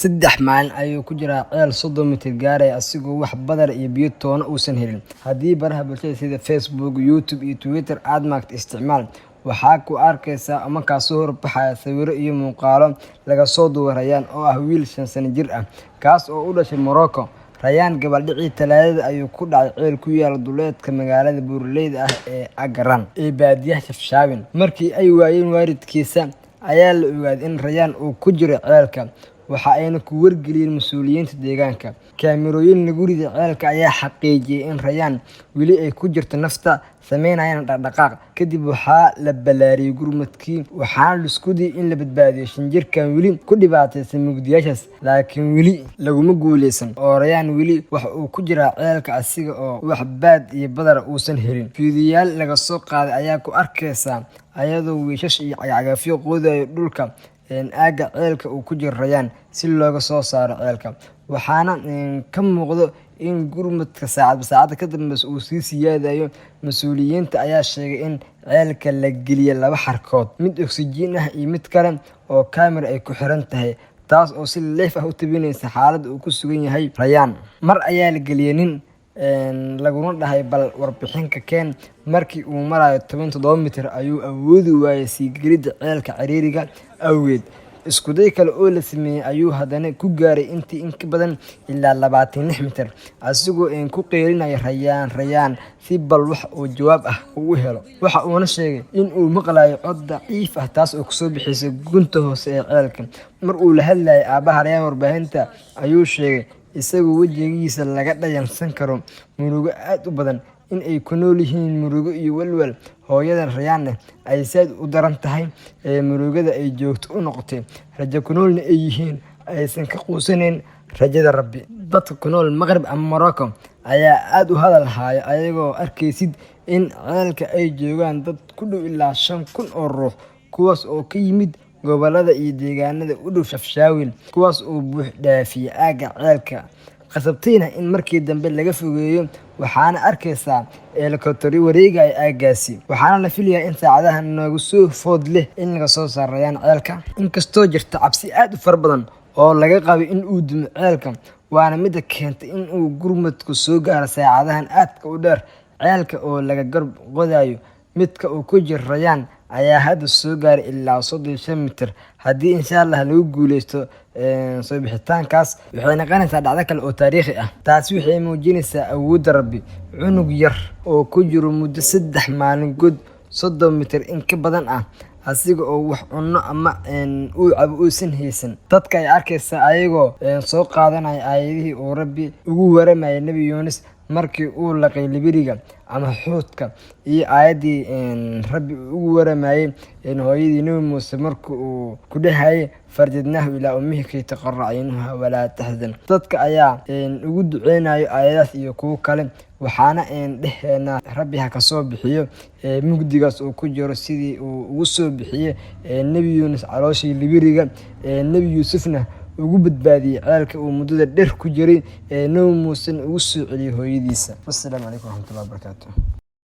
saddex maalin ayuu ku jiraa ceel 30 mitir gaaraya asigoo wax badar iyo biyo toona uusan helin. Haddii baraha bulshada sida Facebook, YouTube iyo Twitter aad maagta isticmaal, waxaa ku arkaysaa ama ka soo horbaxaya sawirro iyo muuqaallo laga soo duubay Rayaan oo ah wiil 5 sano jir ah, kaas oo u dhashay Morocco. Rayaan gabadhicii Talaadada ayuu ku dhacay ceel ku yaal duleedka magaalada buuraleyda ah ee Agaran ee baadiyaha Shafshawin. Markii ay waayeen waalidkiisa ayaa la ogaaday in Rayaan uu ku jiro ceelka, waxa ayna ku wargeliyeen mas'uuliyiinta deegaanka. Kaamirooyin lagu riday ceelka ayaa xaqiijiyay in Rayaan weli ay ku jirto nafta, sameynayaan dhaqdhaqaaq. Kadib waxaa la balaariyay gurmadkii, waxaana la isku dayay in la badbaadiyo shinjirkan weli ku dhibaataysan mugdiyaashaas, laakiin weli laguma guuleysan oo Rayaan weli waxa uu ku jiraa ceelka asiga oo wax baad iyo badar uusan helin. Fiidiyoyaal laga soo qaaday ayaa ku arkaysa ayadoo wiishash iyo cagafyo qodayo dhulka aaga ceelka uu ku jiro Rayaan si looga soo saaro ceelka, waxaana ka muuqdo in gurmadka saacad ka dambeysa uu sii siyaadayo. Mas'uuliyiinta ayaa sheegay in ceelka la geliyay 2 xarkood, mid oksijiin ah iyo mid kale oo kaamiro ay ku xiran tahay, taas oo si leef ah u tabinaysa xaaladda uu ku sugan yahay Rayaan. Mar ayaa la geliyay nin laguna dhahay bal warbixinka keen. Markii uu marayo 17 mitir ayuu awoodi waayay sii gelidda ceelka ciriiriga awgeed. Isku day kale oo la sameeyay ayuu haddana ku gaaray in ka badan ilaa 26 mitir, asigoo ku qeylinaya Rayaan si bal wax oo jawaab ah uu helo. Waxa uuna sheegay in uu maqlayo cod daciif ah taas oo kasoo bixisay gunta hoose ee ceelka. Mar uu la hadlayay aabaha Rayaan warbaahinta ayuu sheegay isagoo wajigiisa laga dhayansan karo murugo aad u badan, in ay ku nool yihiin murugo iyo walwal. Hooyadan Rayaan ay saad u daran tahay murugada ay joogto u noqotay, rajo ku noolna ay yihiin, aysan ka quusanayn rajada Rabbi. Dadka ku nool Maghrib ama Morocco ayaa aad u hadal haya ayagoo arkaysid in ceelka ay joogaan dad ku dhow ilaa 5,000 oo ruux, kuwaas oo ka yimid gobollada iyo deegaanada u dhow Shafshawin, kuwaas oo buux dhaafiyay aaga ceelka, qasabtayna in markii dambe laga fogeeyo. Waxaana arkaysaa helikobtaro wareegaya aagaasi, waxaana la filayaa in saacadahan noogu soo food leh in laga soo saaro Rayaan ceelka. Inkastoo jirta cabsi aad u fara badan oo laga qabo in uu dumo ceelka, waana midda keentay in uu gurmadku soo gaaro saacadahan aadka u dheer. Ceelka oo laga garab qodayo midka uu ku jiro Rayaan ayaa hadda soo gaaray ilaa 35 mitir. Haddii insha Allah lagu guuleysto soo bixitaankaas, waxay noqonaysaa dhacdo kale oo taariikhi ah. Taasi waxay muujinaysaa awoodda Rabbi. Cunug yar oo ku jiro muddo 3 maalin god 30 mitir in ka badan ah, asiga oo wax cunno ama uu cabo uusan haysan. Dadka ay arkaysaa ayagoo soo qaadanaya aayadihii uu Rabbi ugu waramayay Nabi Yuunus markii uu laqay libiriga ama xuudka, iyo aayaddii Rabbi ugu waramayay hooyadii Nabi Muuse markii uu ku dhahayay farjadnaahu ilaa ummihi kay taqarra aynuha walaa tahzan. Dadka ayaa ugu duceynayo aayadaas iyo kuwo kale, waxaana dheheenaa Rabbi ha ka soo bixiyo mugdigaas uu ku jiro sidii uu ugu soo bixiyay Nabi Yuunus calooshii libiriga, Nabi Yuusufna ugu badbaadiyay ceelka uu muddada dheer ku jiray, Nabi Muuse ugu soo celiyay hooyadiisa. Wassalaamu calaykum waraxmatullaahi wabarakaatuh.